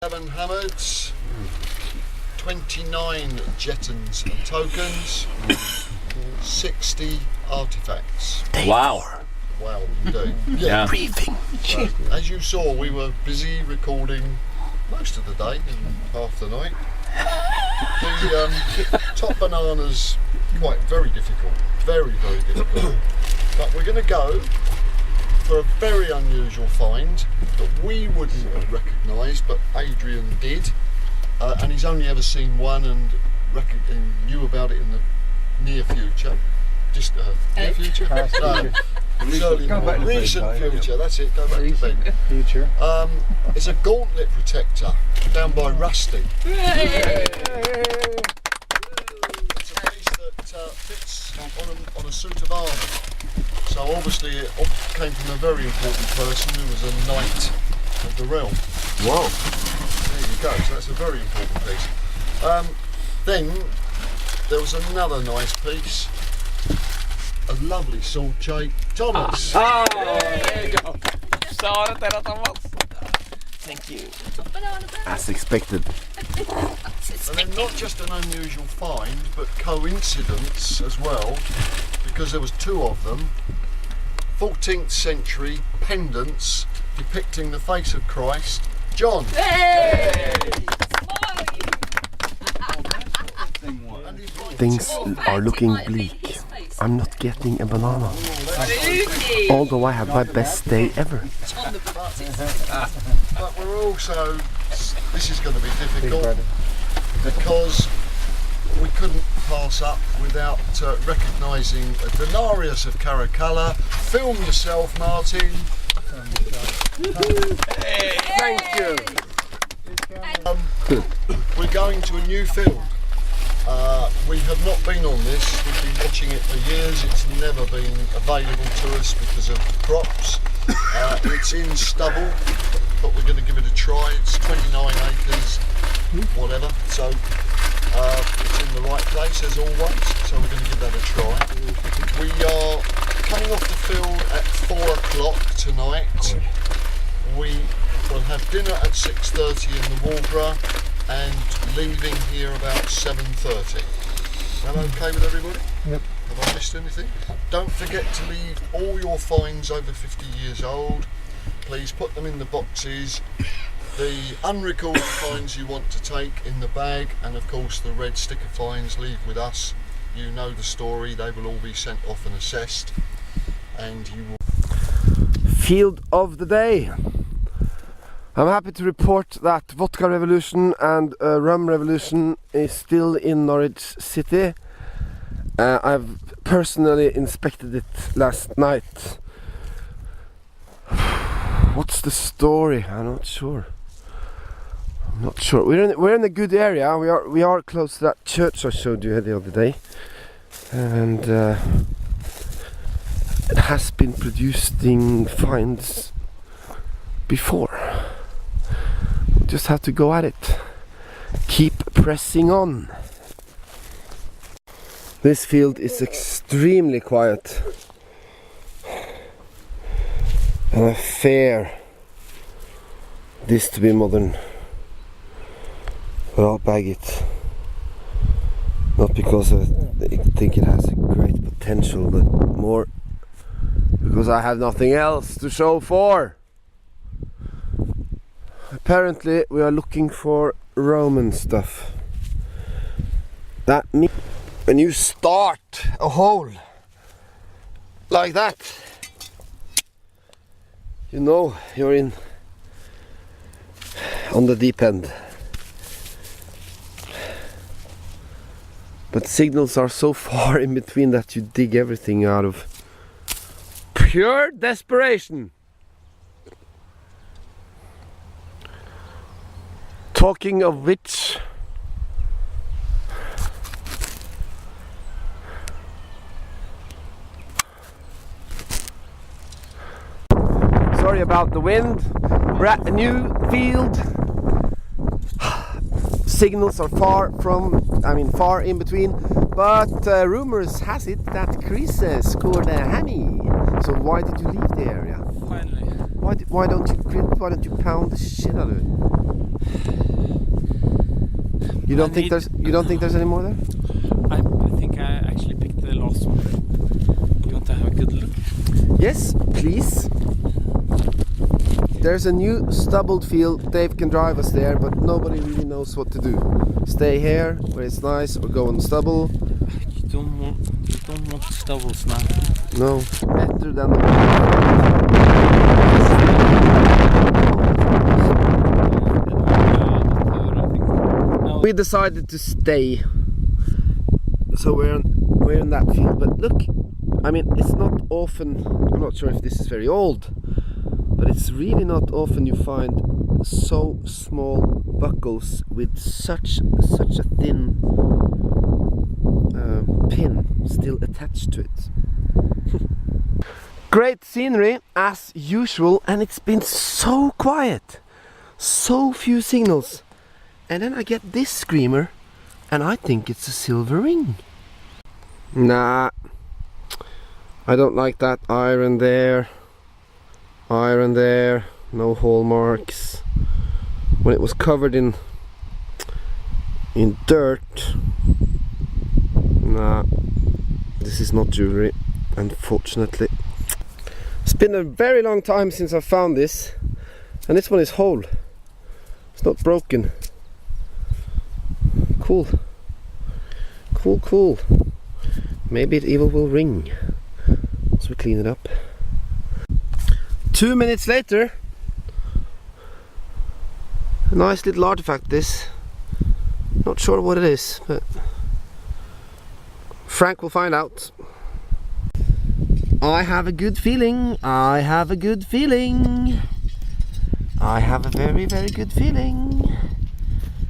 7 hammers, 29 jettons and tokens, 60 artifacts. Wow. Wow, indeed. Yeah. Briefing. As you saw, we were busy recording most of the day and half the night. The top banana's very difficult, very difficult. But we're going to go for a very unusual find that we wouldn't have recognised, but Adrian did, and he's only ever seen one and knew about it in the near future. Just near future? No, recent future, that's it, go back to bed. Future. It's a gauntlet protector found by Rusty. It's a piece that fits on a suit of armour. So obviously it came from a very important person who was a knight of the realm. Wow. There you go, so that's a very important piece. Then there was another nice piece, a lovely sword shape. Thomas! Oh, there you go. Thank you. As expected. And then not just an unusual find, but coincidence as well, because there was 2 of them. 14th century pendants depicting the face of Christ. John! Hey! Things are looking bleak. I'm not getting a banana. Although I have my best day ever. But we're also, this is going to be difficult because we couldn't pass up without recognising a denarius of Caracalla. Film yourself, Martin. Hey, thank you. We're going to a new field. We have not been on this, we've been watching it for years. It's never been available to us because of crops. It's in stubble, but we're going to give it a try. It's 29 acres, whatever, so it's in the right place as always, so we're going to give that a try. We are coming off the field at 4 o'clock tonight. We will have dinner at 6:30 in the Walborough and leaving here about 7:30. Is that okay with everybody? Yep. Have I missed anything? Don't forget to leave all your finds over 50 years old. Please put them in the boxes. The unrecorded finds you want to take in the bag, and of course the red sticker finds leave with us. You know the story, they will all be sent off and assessed, and you will... Field of the day. I'm happy to report that Vodka Revolution and Rum Revolution is still in Norwich City. I've personally inspected it last night. What's the story? I'm not sure. We're in a good area. We are close to that church I showed you the other day, and it has been producing finds before. Just have to go at it. Keep pressing on. This field is extremely quiet. And I fear this to be modern. But I'll bag it. Not because I think it has a great potential, but more because I have nothing else to show for. Apparently we are looking for Roman stuff. That means when you start a hole like that, you know you're in on the deep end. But signals are so far in between that you dig everything out of pure desperation. Talking of which, sorry about the wind. We're at a new field. Signals are far in between, but rumors has it that Chris scored a hammy. So why did you leave the area? Finally. Why don't you pound the shit out of it? You don't think there's any more there? I think I actually picked the last one. You want to have a good look? Yes, please. There's a new stubbled field. Dave can drive us there, but nobody really knows what to do. Stay here where it's nice, or go on stubble. You don't want stubbles now. No, better than the We decided to stay, so we're in that field. But look, I mean, it's not often. I'm not sure if this is very old, but it's really not often you find so small buckles with such a thin pin still attached to it. Great scenery as usual, and it's been so quiet, so few signals. And then I get this screamer, and I think it's a silver ring. Nah, I don't like that. Iron there, no hallmarks. When it was covered in dirt, nah, this is not jewelry, unfortunately. It's been a very long time since I found this, and this one is whole. It's not broken. Cool. Maybe it even will ring once we clean it up. 2 minutes later, a nice little artifact this. Not sure what it is, but Frank will find out. I have a good feeling. I have a very, very good feeling.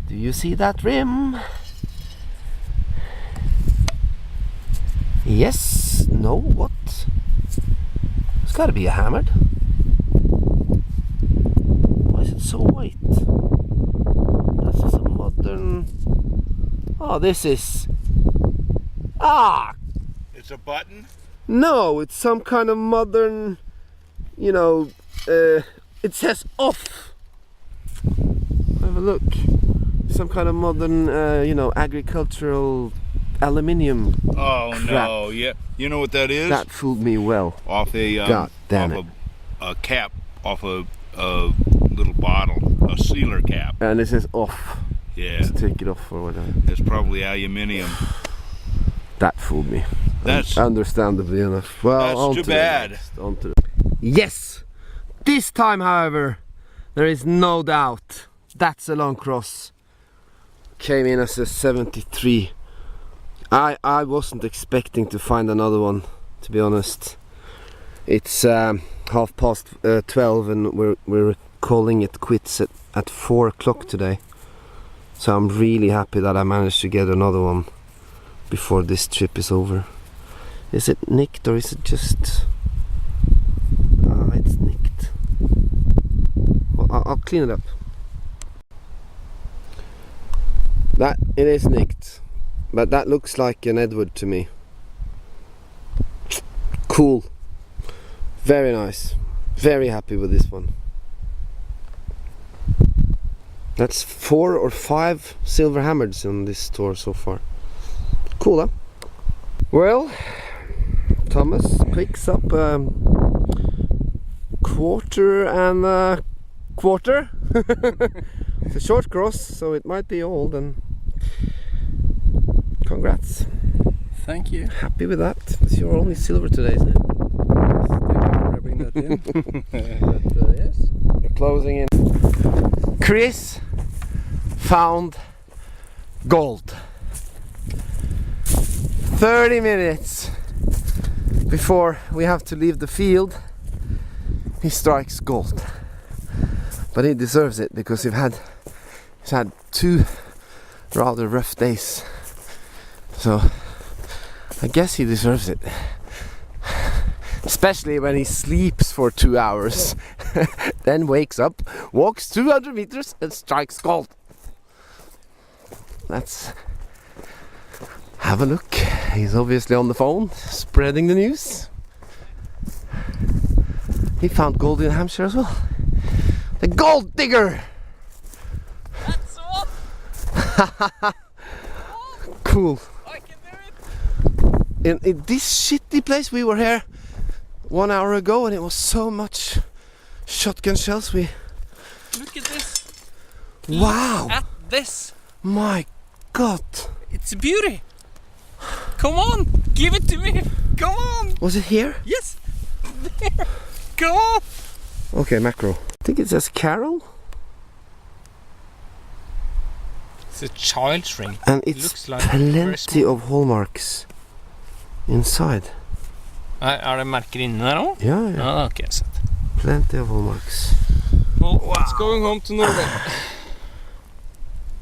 Do you see that rim? Yes? No? What? It's gotta be a hammered. Why is it so white? This is a modern... Oh, this is... Ah! It's a button? No, it's some kind of modern... You know... it says off! Have a look. Some kind of modern, you know, agricultural aluminium. Oh crap. no! Yeah, you know what that is? That fooled me well. Off a God damn off it. a cap off a little bottle, a sealer cap. And this is off. Yeah, Let's take it off or whatever. it's probably aluminium. That fooled me. That's understandably enough. Well, that's on too to the bad. next, on to the... Yes! This time, however, there is no doubt that's a long cross. Came in as a 73. I wasn't expecting to find another one, to be honest. It's 12:30 and we're calling it quits at 4 o'clock today. So I'm really happy that I managed to get another one before this trip is over. Is it nicked or is it just... it's nicked. Well, I'll clean it up. That it is nicked, but that looks like an Edward to me. Cool, very nice, very happy with this one. That's 4 or 5 silver hammers in this store so far. Cool, huh? Well, Thomas picks up quarter and a quarter. It's a short cross, so it might be old, and congrats. Thank you. Happy with that. It's your only silver today, isn't it? Yes, thank you for rubbing that in. But, yes. We're closing in. Chris found gold. 30 minutes before we have to leave the field, he strikes gold. But he deserves it because he's had 2 rather rough days. So I guess he deserves it. Especially when he sleeps for 2 hours, then wakes up, walks 200 meters and strikes gold. Let's have a look. He's obviously on the phone, spreading the news. He found gold in Hampshire as well. The gold digger! That's off! Cool. I can do it. In this shitty place, we were here 1 hour ago, and it was so much shotgun shells. Look at this. Wow! At this. My God! It's a beauty. Come on, give it to me. Come on. Was it here? Yes. There. Come on. Okay, macro. I think it says Carol, It's a child's ring. and It it's looks like very plenty small. of hallmarks inside. Er det merker inne der òg? Yeah, yeah. Ja, ok, sett. Plenty of hallmarks. Well, it's going home to Norway.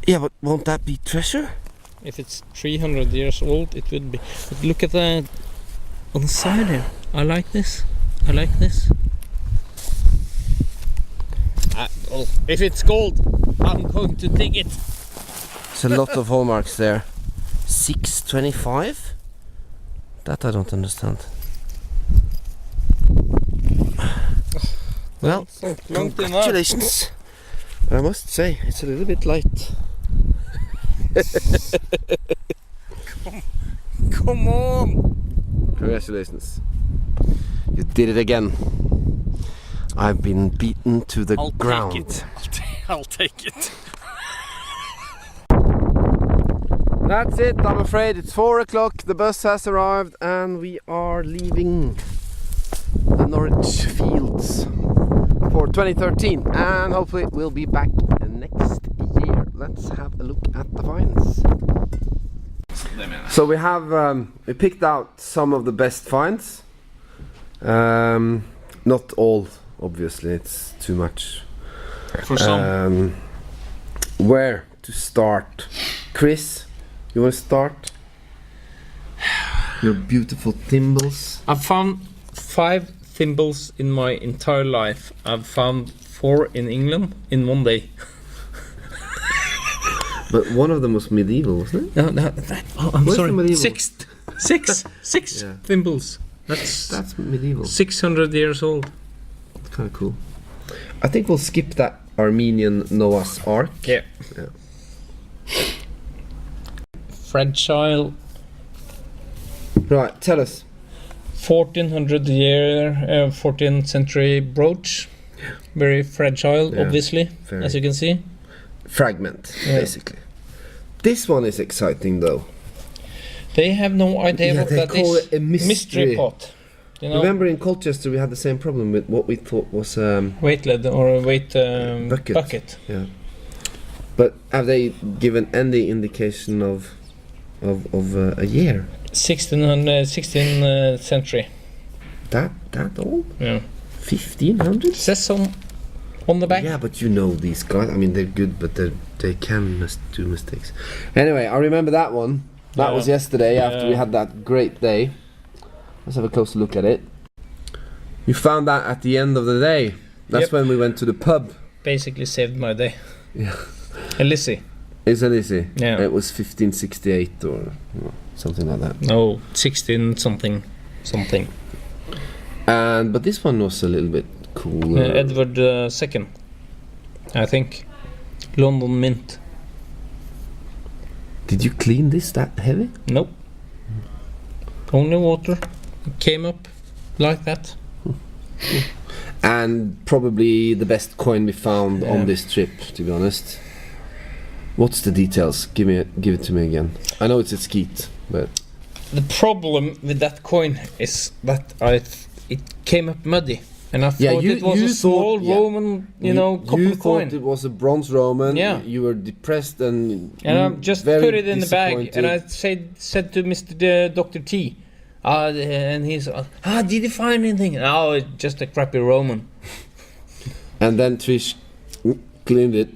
Yeah, but won't that be treasure? If it's 300 years old, it would be. But look at the on the side here. I like this. I like this. Well, if it's gold, I'm going to dig it. There's a lot of hallmarks there. 625? That I don't understand. Well, congratulations. I must say, it's a little bit light. Come on! Congratulations. You did it again. I've been beaten to the ground. Take it. I'll take it. That's it, I'm afraid. It's 4 o'clock, the bus has arrived, and we are leaving the Norwich fields for 2013, and hopefully we'll be back next year. Let's have a look at the finds. So we have we picked out some of the best finds. Not all, obviously, it's too much. For some. Where to start? Chris, you want to start? Your beautiful thimbles. I've found 5 thimbles in my entire life. I've found 4 in England in one day. But one of them was medieval, wasn't it? No, I'm Where's sorry. the medieval? Six Yeah. thimbles. That's That's medieval. 600 years old. It's kind of cool. I think we'll skip that Armenian Noah's Ark. Yeah. Yeah. Fragile. Right, tell us. 14th century brooch. Very fragile, Yeah, obviously, very. as you can see. Fragment, Yeah. basically. This one is exciting though. They have no idea Yeah, what they that call is. it a mystery. pot. You know, Remember in Colchester we had the same problem with what we thought was weight lead or a weight Bucket. bucket. yeah. But have they given any indication of a year? 16th century. That old? Yeah. 1500? Says some on the back. Yeah, but you know these guys. I mean, they're good, but they can do mistakes. Anyway, I remember that one. That Yeah. was yesterday after we Yeah. had that great day. Let's have a closer look at it. You found that at the end of the day. That's Yep. when we went to the pub. Basically saved my day. Yeah. Elise. It's easy. Yeah. It was 1568 or something like that. No, 16 something. But this one was a little bit cooler. Edward II, I think. London Mint. Did you clean this that heavy? Nope. Only water. It came up like that. And probably the best coin we found Yeah. on this trip, to be honest. What's the details? Give it to me again. I know it's a skeet, but The problem with that coin is that it came up muddy. And I thought it was a small thought- yeah. Roman, copper you coin. thought it was a bronze Roman. Yeah. You were depressed and And I just very put it in the bag, and I disappointed. said to Dr. T, and he's, did you find anything? No, it's just a crappy Roman. And then Trish cleaned it,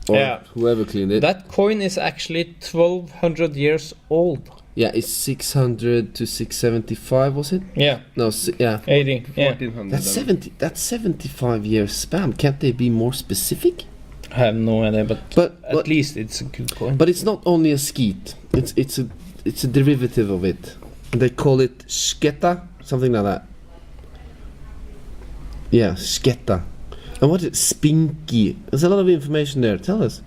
or Yeah. whoever cleaned it. That coin is actually 1200 years old. Yeah, it's 600 to 675, was it? Yeah, No, yeah. 80. Yeah. 1400. That's 70. That's 75 years span. Can't they be more specific? I have no idea, but But at least it's a good coin. But it's not only a skeet. It's a derivative of it. They call it sketta, something like that. Yeah, sketta. And what is spinky? There's a lot of information there. Tell us.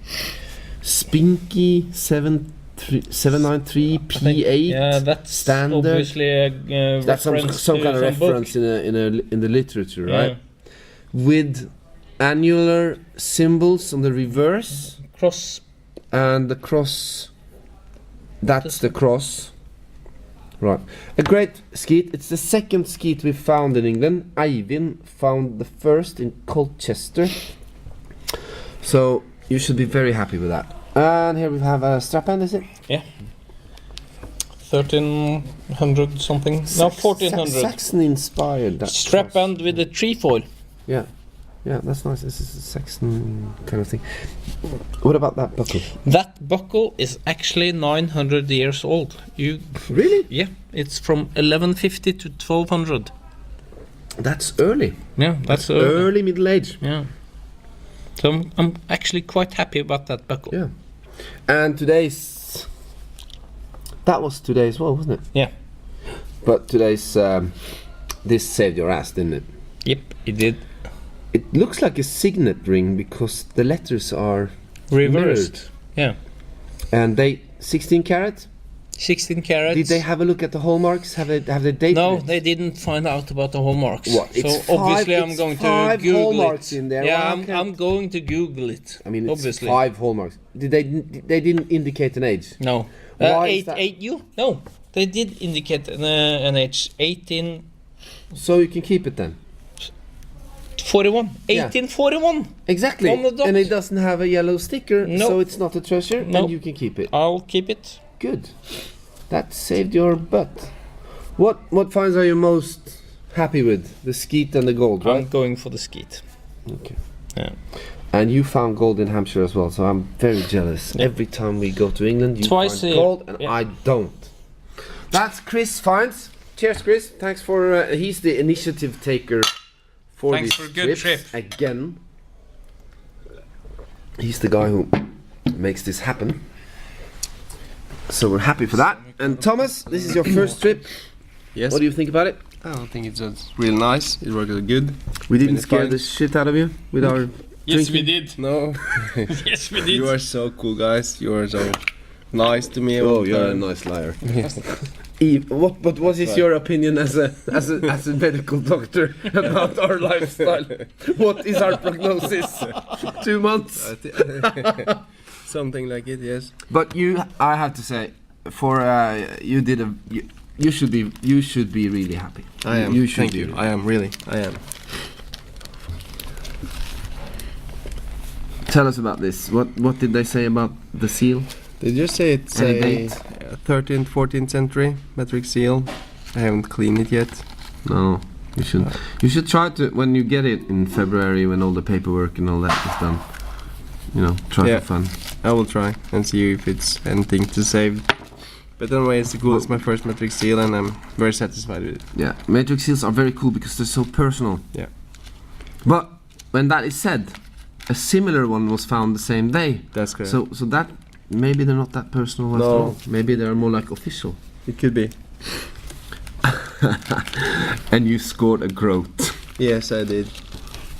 Spinky 793 P8. Yeah, that's standard. obviously a That's reference some to kind of some book. reference in the literature, Yeah. right? With annular symbols on the reverse Cross. and the cross. That's the cross. Right. A great skeet. It's the second skeet we found in England. Eivind found the first in Colchester. So you should be very happy with that. And here we have a strap band, is it? Yeah. 1300 something. No, 1400. Saxon inspired. That Strap cross. band with a trefoil. Yeah. Yeah, that's nice. This is a Saxon kind of thing. What about that buckle? That buckle is actually 900 years old. You Really? Yeah, it's from 1150 to 1200. That's early. Yeah, that's Early Middle Age. Yeah. So I'm actually quite happy about that buckle. Yeah. And today's... That was today as well, wasn't it? Yeah. But today's... this saved your ass, didn't it? Yep, it did. It looks like a signet ring because the letters are Reversed. mirrored. Yeah. And they 16 carat. 16 carats. Did they have a look at the hallmarks? Have they dated No, it? they didn't find out about the hallmarks. What? So It's obviously five- I'm it's going to five Google hallmarks it. in there. Yeah, Why can't- I'm going to Google it. I mean, it's obviously. 5 hallmarks. Did they didn't indicate an age? No. Why is that? No, they did indicate an age. 1841. So you can keep it then. 1841. Exactly. On the dot. And it doesn't have a yellow sticker, No. so it's not a treasure, No. and you can keep it. I'll keep it. Good. That saved your butt. What finds are you most happy with? The skeet and the gold, right? I'm going for the skeet. Okay. Yeah. And you found gold in Hampshire as well, so I'm very jealous. Yeah. Every time we go to England, you Twice find a year. gold, and Yeah. I don't. That's Chris Finds. Cheers, Chris. Thanks for. He's the initiative taker for Thanks these for a good trips. trip. Again. He's the guy who makes this happen. So we're happy for that. And Thomas, this is your first trip. Yes. What do you think about it? I don't think it's really nice. It worked good. We didn't It's scare fine. the shit out of you with our. Yes, we drinking? did. No, Yes, we did. you are so cool, guys. You are so nice to me. Oh, all the you're a time. nice liar. Yes. But what is right. your opinion as a medical doctor about our lifestyle? What is our prognosis? 2 months. Something like it, yes. But I have to say, for you did you should be really happy. I am. You should Thank be you. really- I am really. I am. Tell us about this. What did they say about the seal? Did you say it's Any a date? 13th, 14th century metric seal? I haven't cleaned it yet. No, you shouldn't. You should try to when you get it in February when all the paperwork and all that is done. You know, try Yeah. for fun. I will try and see if it's anything to save. But anyway, it's cool. It's my first metric seal, and I'm very satisfied with it. Yeah, matrix seals are very cool because they're so personal. Yeah. But when that is said, a similar one was found the same day. That's correct. So that maybe they're not that personal after No. all. Maybe they're more like official. it could be. And you scored a groat. Yes, I did.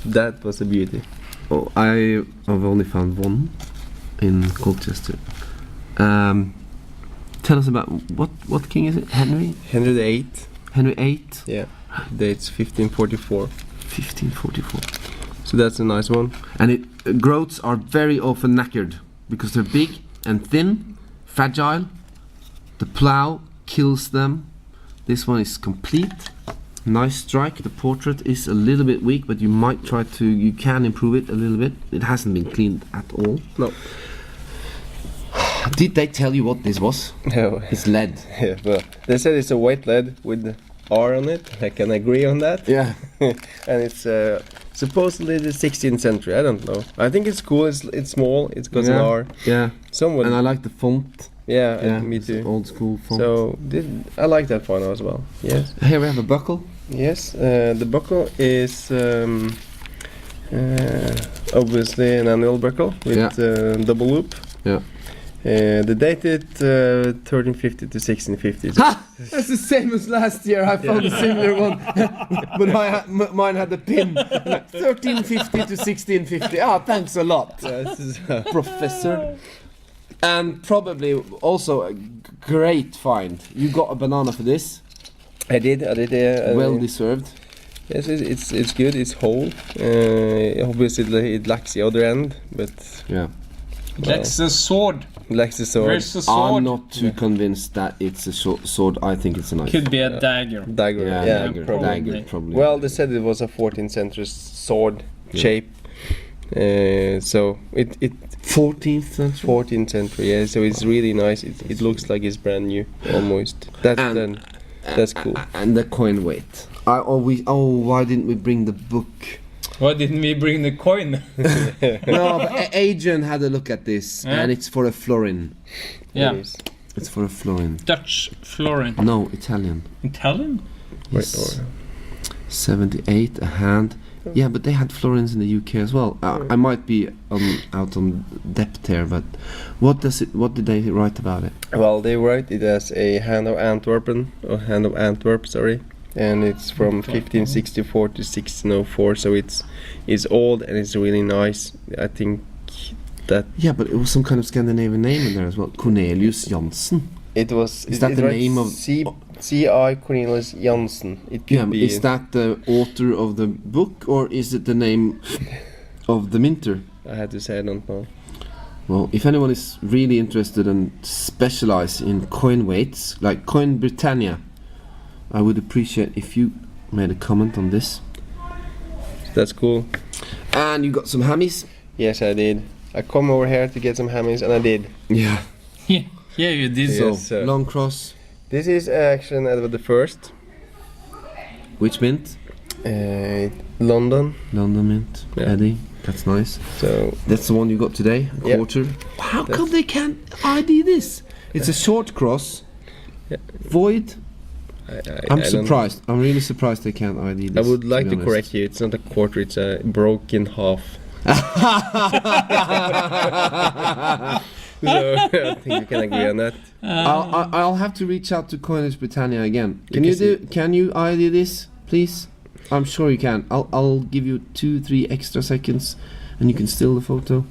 That was a beauty. Oh, I've only found one in Colchester. Tell us about what king is it? Henry? Henry VIII. Henry VIII? Yeah. Dates 1544. 1544. So that's a nice one. And groats are very often knackered because they're big and thin, fragile. The plow kills them. This one is complete. Nice strike. The portrait is a little bit weak, but you can improve it a little bit. It hasn't been cleaned at all. No. Did they tell you what this was? No. It's lead. Yeah, well, they said it's a white lead with R on it. I can agree on that. Yeah. And it's supposedly the 16th century. I don't know. I think it's cool. It's small. It's got an R. Yeah. Somewhat. And I like the font. yeah, Yeah, me it's too. Old school font. So I like that one as well. Yes. Here we have a buckle. Yes. The buckle is obviously an annual buckle with double loop. Yeah. They dated 1350 to 1650. Ha! That's the same as last year. I found a similar one, but mine had the pin. 1350 to 1650. Ah, thanks a lot, This is Professor. And probably also a great find. You got a banana for this. I did. Well deserved. Yes, it's good. It's whole. Obviously, it lacks the other end, but Yeah. That's a sword. lacks the sword. Where's the sword? I'm not too convinced that it's a sword. I think it's a knife. Could be a dagger. Dagger. Yeah, Yeah, dagger, probably. dagger, probably. Well, they said it was a 14th century sword shape. So it 14th century. 14th century. Yeah. So it's really nice. It looks like it's brand new almost. That's cool. And the coin weight. Why didn't we bring the book? Why didn't we bring the coin? No, but Adrian had a look at this, Yeah. and it's for a florin. Yeah. It is. It's for a florin. Dutch florin. No, Italian. Italian? Wait, Yes. 78 a hand. Yeah, but they had florins in the UK as well. I might be out on depth here, but what did they write about it? Well, they write it as a hand of Antwerp, sorry, and it's from 1564 to 1604. So it's old and it's really nice. I think that Yeah, but it was some kind of Scandinavian name in there as well. Cornelius Jansen. it was. Is that the name of- C.I. Cornelius Jansen? It could Yeah, be. is that the author of the book, or is it the name of the minter? I had to say I don't know. Well, if anyone is really interested and specialize in coin weights, like Coin Britannia, I would appreciate if you made a comment on this. That's cool. And you got some hammies? Yes, I did. I come over here to get some hammies, and I did. Yeah. Yeah, you did. Yeah. So, Yes, sir. long cross. This is actually Edward the First, Which mint? London. London mint. Yeah. Eddie. That's nice. So That's the one you got today, a Yeah. quarter. How come they can't ID this? It's a short cross. Yeah. Void. I'm I don't- surprised. I'm really surprised they can't ID I this. would like be to honest. correct you. It's not a quarter. It's a broken half. So I think we can agree on that. I'll have to reach out to Coinage Britannia again. You can Can you ID this, please? I'm sure you can. I'll give you 2-3 extra seconds, and you can steal the photo.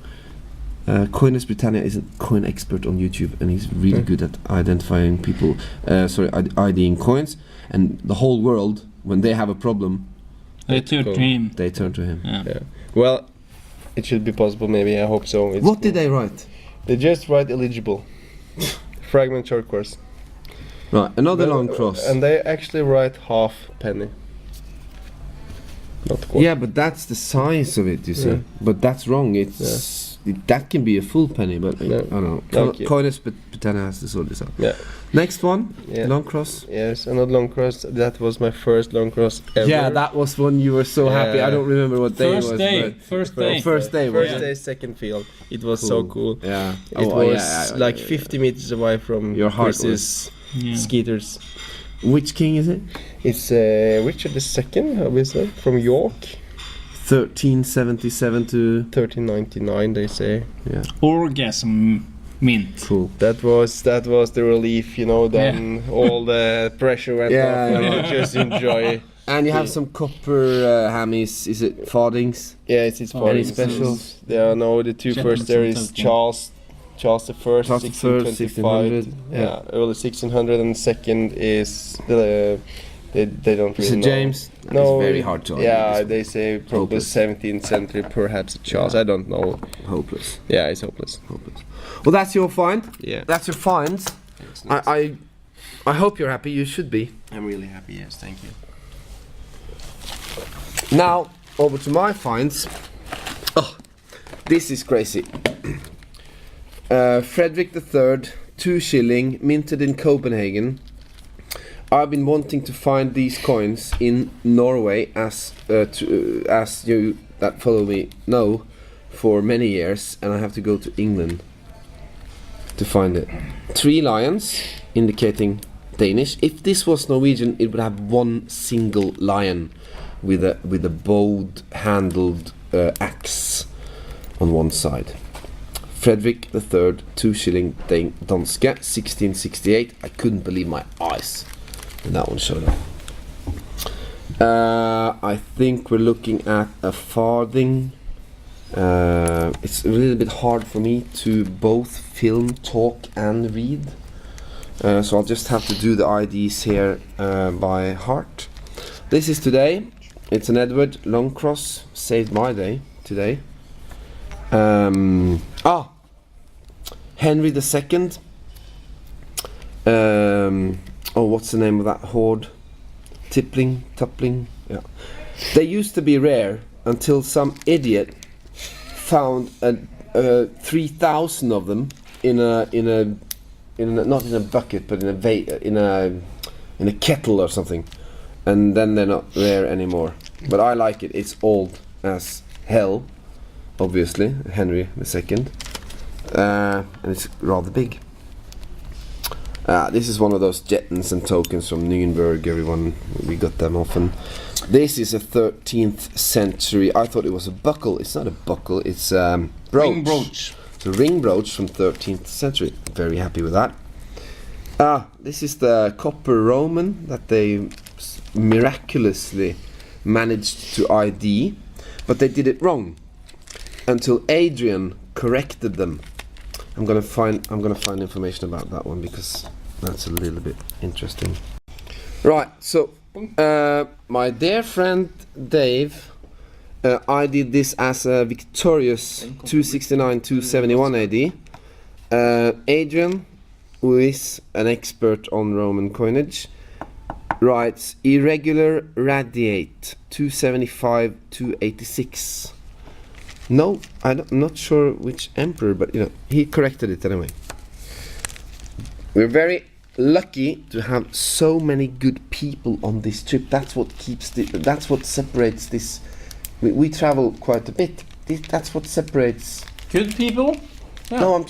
Coinage Britannia is a coin expert on YouTube, and he's really good at identifying people. IDing coins, and the whole world, when they have a problem, They took Cool. him. they turn to him. Yeah. Well, it should be possible. Maybe I hope so. It's What did they write? They just write eligible. Fragment short course. Right, another long cross. And they actually write half penny. Not quarter. Yeah, but that's the size of it, you see. Yeah. But that's wrong. That can be a full penny, but No. I don't know. Thank you. Coinage Britannia has to sort this out. Yeah. Next one, Yeah. long cross. Yes, another long cross. That was my first long cross ever. Yeah, that was when you were so happy. I Yeah. don't remember what day it First was. day. but- First day. First day, was First it? day, second field. It was so cool. Yeah. It was like 50 meters away from Your heart Chris's Yeah. skeeters. Which king is it? It's Richard II, obviously, from York. 1377 to 1399, they say. yeah. Orgasm mint. Cool. That was the relief, you know. Then all the pressure went Yeah, off, and yeah. you just enjoy. And you have some copper hammies. Is it fardings? Yeah, it's Oh, Any fun. special? Yeah, no, the two Gentleman's first there is token. Charles the First, Charles the First, 1625. 1600, Yeah, early 1600, and second is they don't Is really it know. James? No, It's very hard to argue Yeah, this one. they say probably Hopeless. 17th century, perhaps Charles. I don't know. Hopeless. Yeah, it's hopeless. Hopeless. Well, that's your find. Yeah, That's your finds. I hope you're happy. You should be. I'm really happy. Yes, thank you. Now, over to my finds. Oh, this is crazy. Frederick III, 2 shilling, minted in Copenhagen. I've been wanting to find these coins in Norway, as you that follow me know, for many years, and I have to go to England to find it. 3 lions, indicating Danish. If this was Norwegian, it would have one single lion with a bowed handled axe on one side. Frederick III, 2 shilling danske, 1668. I couldn't believe my eyes when that one showed up. I think we're looking at a farthing It's a little bit hard for me to both film, talk and read. So I'll just have to do the IDs here by heart. This is today. It's an Edward Longcross. Saved my day today. Henry II. What's the name of that horde? Toppling. Yeah. They used to be rare until some idiot found 3,000 of them in a not in a bucket but in a kettle or something, and then they're not rare anymore. But I like it. It's old as hell, obviously, Henry II, and it's rather big. This is one of those jettons and tokens from Nuremberg, everyone. We got them often. This is a 13th century. I thought it was a buckle. It's not a buckle, it's brooch. Ring brooch. It's a ring brooch from 13th century. Very happy with that. This is the copper Roman that they miraculously managed to ID, but they did it wrong until Adrian corrected them. I'm gonna find information about that one because that's a little bit interesting. Right, so my dear friend Dave, I did this as a victorious 269-271 AD. Adrian, who is an expert on Roman coinage, writes irregular radiate 275-286. No, I'm not sure which emperor, but he corrected it anyway. We're very lucky to have so many good people on this trip. That's what that's what separates this. We travel quite a bit. That's what separates. Good people. Yeah. No,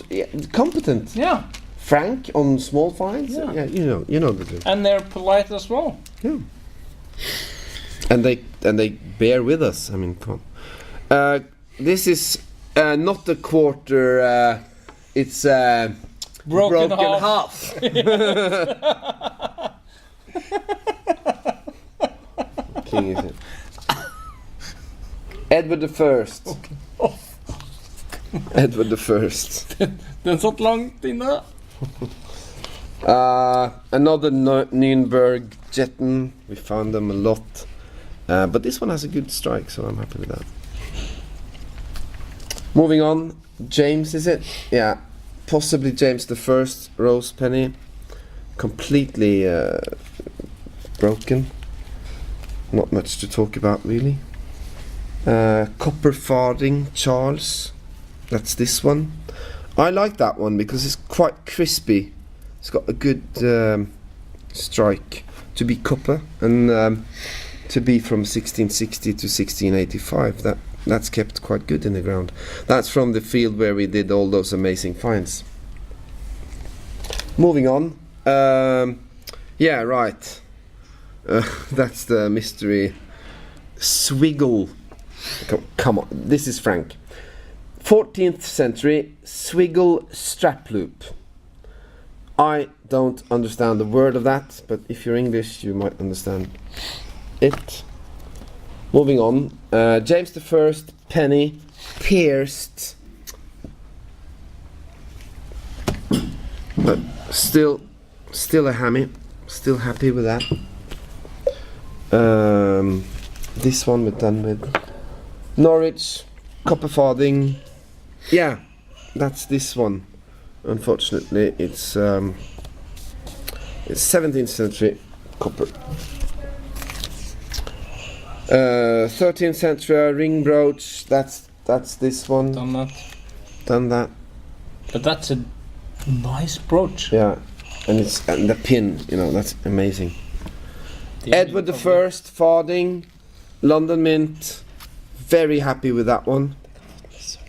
competent. Yeah. Frank on small finds. Yeah. You know the deal. And they're polite as well. Yeah. And they bear with us. I mean, come on. This is not a quarter. It's broken half. King is it? Edward the First. Edward the First. Den satt langt inne. Another Nuremberg Jetten. We found them a lot, but this one has a good strike, so I'm happy with that. Moving on, James, is it? Yeah, possibly James the First, rose penny, completely broken. Not much to talk about really. Copper farthing, Charles. That's this one. I like that one because it's quite crispy. It's got a good strike to be copper, and to be from 1660 to 1685. That's kept quite good in the ground. That's from the field where we did all those amazing finds. Moving on. Yeah, right. That's the mystery swiggle. Come on, this is Frank. 14th century swiggle strap loop. I don't understand the word of that, but if you're English, you might understand it. Moving on, James the First penny pierced, but still a hammy. Still happy with that. This one we're done with. Norwich copper farthing. Yeah, that's this one. Unfortunately, it's 17th century copper. 13th century ring brooch. That's this one. Done that. But that's a nice brooch. Yeah, and the pin. That's amazing. Edward the First farthing, London Mint. Very happy with that one.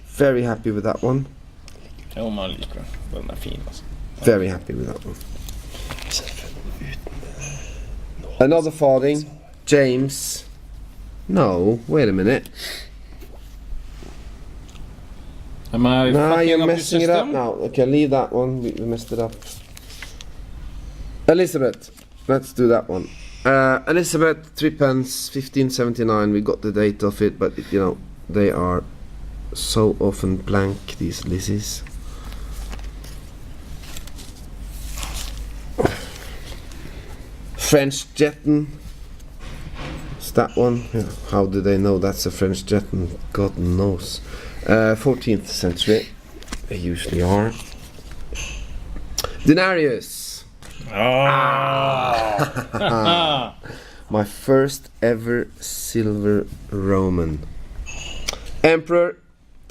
Very happy with that one. Ja, man liker den. Den är fin alltså. Very happy with that one. Another farthing, James. No, wait a minute. Am I you're up messing your it up system? now. Okay, leave that one. We messed it up. Elizabeth. Let's do that one. Elizabeth, 3 pence, 1579. We got the date of it, but they are so often blank, these Lizzies. French Jetton. It's that one. Yeah. How do they know that's a French Jetton? God knows. 14th century. They usually are. Denarius. My first ever silver Roman. Emperor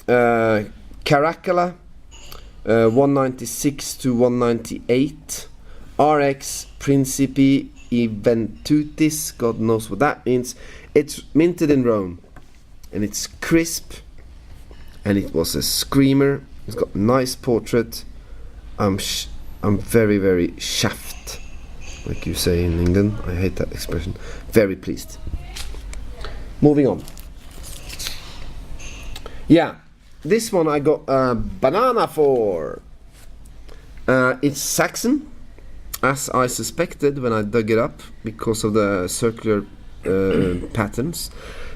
Caracalla, 196 to 198. RX Principi Eventutis, God knows what that means. It's minted in Rome, and it's crisp, and it was a screamer. It's got a nice portrait. I'm very, very shaft, like you say in England. I hate that expression. Very pleased. Moving on. Yeah, this one I got a banana for. It's Saxon, as I suspected when I dug it up because of the circular patterns.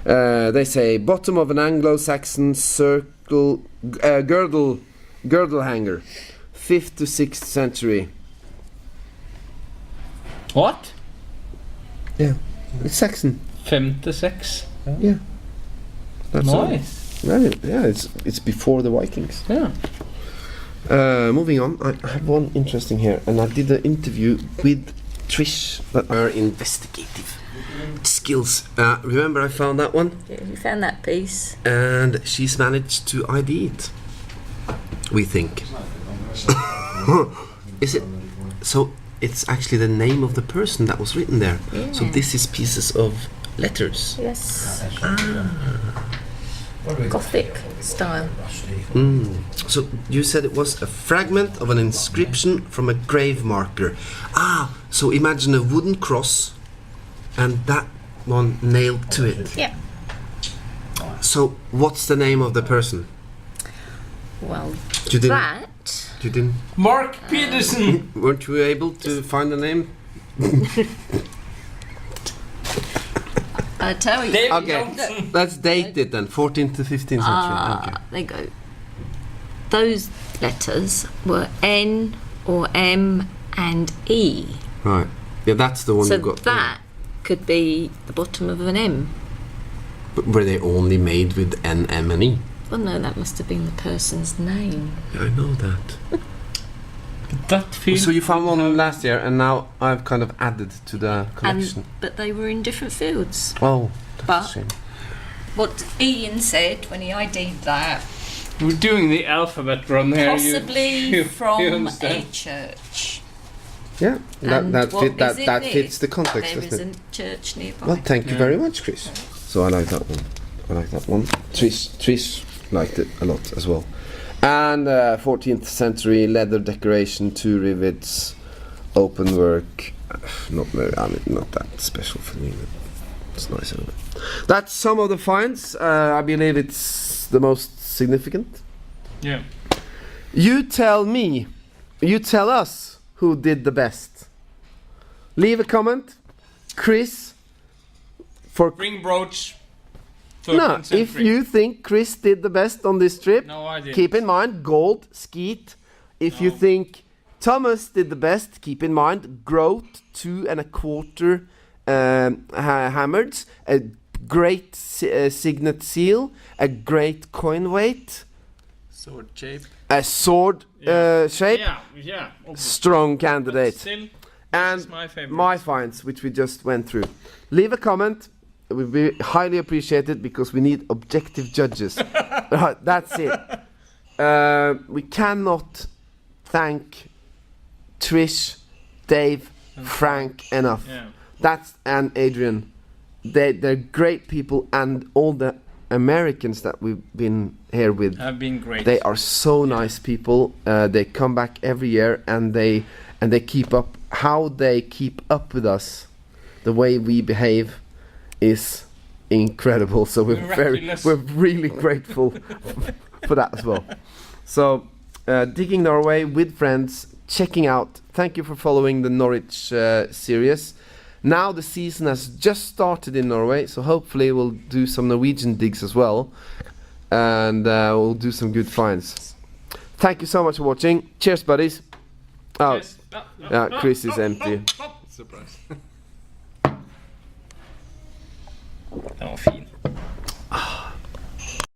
They say bottom of an Anglo-Saxon circle girdle hanger, 5th to 6th century. What? Yeah, it's Saxon. 5 to 6. Yeah, that's all. Nice. Yeah, it's before the Vikings. Yeah. Moving on, I have one interesting here, and I did an interview with Trish that are investigative skills. Remember I found that one? Yeah, you found that piece. And she's managed to ID it, we think. Is it? So it's actually the name of the person that was written there. Yeah. So this is pieces of letters. Yes. Gothic style. So you said it was a fragment of an inscription from a grave marker. So imagine a wooden cross and that one nailed to it. Yeah. So what's the name of the person? Well, You didn't. that. You didn't. Mark Peterson. Weren't you able to find the name? I tell you. David Okay. Johnson. Let's date it then. 14th to 15th century. Okay. There you go. Those letters were N or M and E. Right. Yeah, that's the one So you got. that could be the bottom of an M. But were they only made with N, M, and E? Well, no, that must have been the person's name. Yeah, I know that. That film. So you found one last year, and now I've kind of added to the collection. But they were in different fields. Oh, that's But- a shame. What Ian said when he ID'd that, We're doing the alphabet run here. possibly you from a understand? church. Yeah, And what is it that this? fits the context, There doesn't is it? a church nearby. Well, thank you Yeah. very much, Chris. So I like that one. Trish liked it a lot as well. And 14th century leather decoration, 2 rivets, open work. Not that special for me, but it's nice anyway. That's some of the finds. I believe it's the most significant. Yeah. You tell us who did the best. Leave a comment. Chris, for Ring brooch. no, 13th if century. you think Chris did the best on this trip, No, I didn't. keep in mind gold, skeet. If you No. think Thomas did the best, keep in mind groat 2 1/4 hammered, a great signet seal, a great coin weight, Sword shape. a sword shape. Yeah. obviously. Strong But candidate. still, And it's my favorite. my finds, which we just went through. Leave a comment. It would be highly appreciated because we need objective judges. Right, that's it. We cannot thank Trish, Dave, Frank enough. Yeah. And Adrian. They're great people, and all the Americans that we've been here with. Have been great. They are so nice people. They come back every year, and they keep up. How they keep up with us, the way we behave, is incredible. So Miraculous. we're really grateful for that as well. So, Digging Norway with friends, checking out. Thank you for following the Norwich series. Now the season has just started in Norway, so hopefully we'll do some Norwegian digs as well. and we'll do some good finds. Thank you so much for watching. Cheers, buddies. Oh, Cheers. yeah, Chris is empty. Surprise. Den var fin.